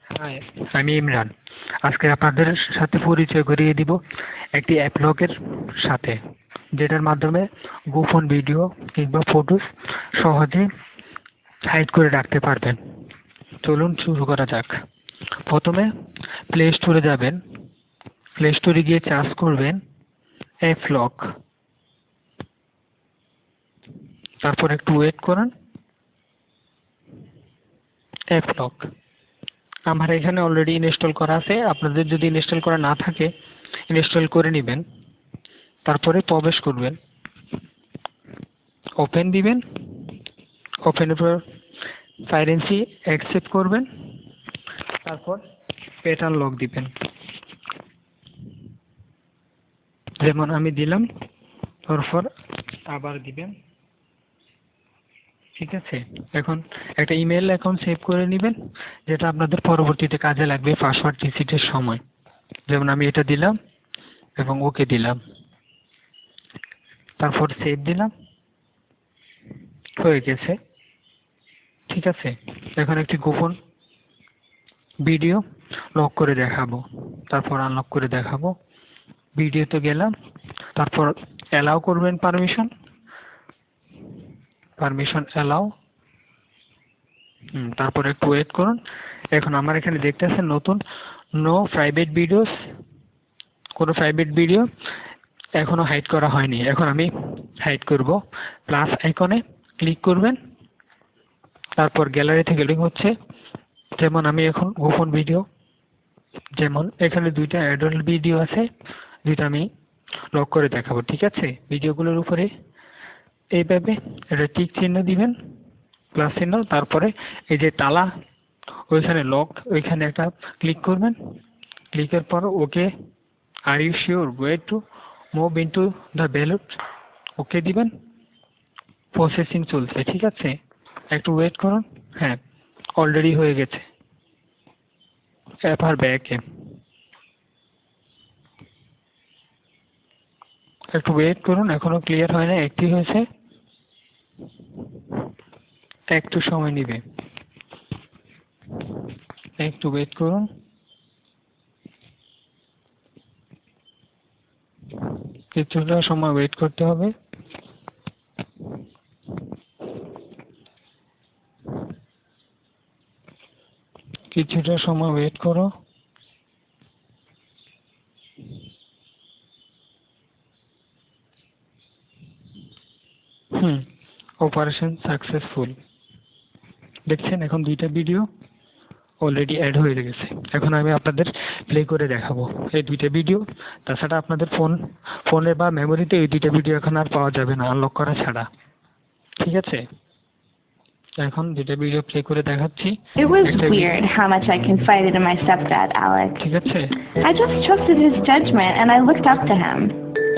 High, আমি ইমরান। আজকে আপনাদের সাথে পরিচয় করিয়ে দিব একটি অ্যাপলকের সাথে, যেটার মাধ্যমে গোপন ভিডিও কিংবা ফটোস সহজে হাইড করে রাখতে পারবেন। চলুন শুরু করা যাক। প্রথমে প্লে স্টোরে যাবেন। প্লে স্টোরে গিয়ে সার্চ করবেন অ্যাপলক। তারপর একটু ওয়েট করুন। অ্যাপলক আমার এখানে অলরেডি ইনস্টল করা আছে। আপনাদের যদি ইনস্টল করা না থাকে ইনস্টল করে নেবেন। তারপরে প্রবেশ করবেন, ওপেন দিবেন। ওপেনের পর প্রাইভেসি অ্যাকসেপ্ট করবেন। তারপর প্যাটার্ন লক দিবেন, যেমন আমি দিলাম। তারপর আবার দিবেন। ঠিক আছে, এখন একটা ইমেল অ্যাকাউন্ট সেভ করে নেবেন, যেটা আপনাদের পরবর্তীতে কাজে লাগবে পাসওয়ার্ড রিসেটের সময়। যেমন আমি এটা দিলাম এবং ওকে দিলাম। তারপর সেভ দিলাম, হয়ে গেছে। ঠিক আছে, এখন একটি গোপন ভিডিও লক করে দেখাবো, তারপর আনলক করে দেখাবো। ভিডিওতে গেলাম, তারপর অ্যালাউ করবেন, পারমিশন অ্যালাউ। তারপর একটু ওয়েট করুন। এখন আমার এখানে দেখতেছেন নতুন নো প্রাইভেট ভিডিওস, কোনো প্রাইভেট ভিডিও এখনো হাইড করা হয়নি। এখন আমি হাইড করব। প্লাস আইকনে ক্লিক করবেন, তারপর গ্যালারি থেকে লিঙ্ক হচ্ছে। যেমন আমি এখন গোপন ভিডিও, যেমন এখানে দুইটা অ্যাডাল্ট ভিডিও আছে, দুইটা আমি লক করে দেখাবো। ঠিক আছে, ভিডিওগুলোর উপরে এইভাবে একটা টিক চিহ্ন দিবেন, প্লাস চিহ্ন, তারপরে এই যে তালা, ওইখানে লক, ওইখানে একটা ক্লিক করবেন। ক্লিকের পর okay, are you sure way to move into the ballot, okay দিবেন। প্রসেসিং চলছে। ঠিক আছে, একটু ওয়েট করুন। হ্যাঁ, অলরেডি হয়ে গেছে। এবার ব্যাকে একটু ওয়েট করুন, এখনো ক্লিয়ার হয় না, একটি হয়েছে, একটু সময় নেবে, একটু ওয়েট করুন। কিছুটা সময় ওয়েট করতে হবে। কিছুটা সময় ওয়েট করো। Operation successful. দেখছেন, এখন দুইটা ভিডিও অলরেডি অ্যাড হয়ে গেছে। এখন আমি আপনাদের প্লে করে দেখাবো এই দুইটা ভিডিও। তাছাড়া আপনাদের ফোনে বা মেমোরিতে এই দুইটা ভিডিও এখন আর পাওয়া যাবে না আনলক করা ছাড়া। ঠিক আছে, এখন দুইটা ভিডিও প্লে করে দেখাচ্ছি। It was weird how much I confided in my stepdad, Alec. ঠিক আছে, I just trusted his judgment and I looked up to him.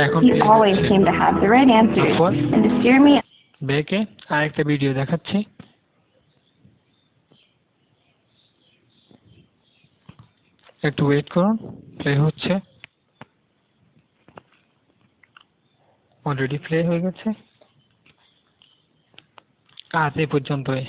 এখন He always seemed to have the right answers and to steer me. ব্যাকে আরেকটা video দেখাচ্ছি। একটু wait করুন, play হচ্ছে। Already play হয়ে গেছে। আজ এই পর্যন্তই।